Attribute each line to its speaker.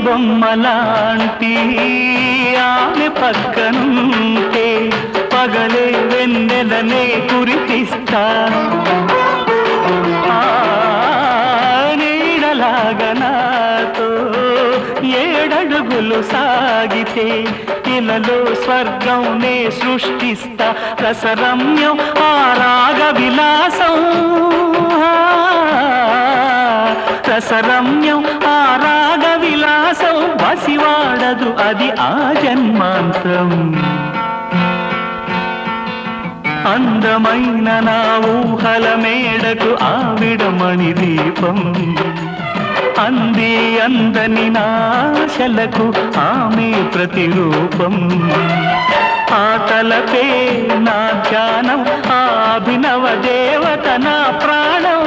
Speaker 1: బొమ్మలాంటి ఆమె పక్కనుంటే పగలే వెన్నెలనే కురిపిస్తా నీడలాగా నాతో ఏడడుగులు సాగితే ఇలలో స్వర్గం నే సృష్టిస్తా రసరమ్యం ఆ రాగ విలాసం రసరమ్యం ఆ రాగ విలాసం వసివాడదు అది ఆ జన్మాంతం అందమైన నా ఊహల మేడకు ఆవిడమణి దీపం అంది అందని నాశలకు ఆమె ప్రతిరూపం ఆ తలపే నా ధ్యానం ఆ అభినవ దేవత నా ప్రాణం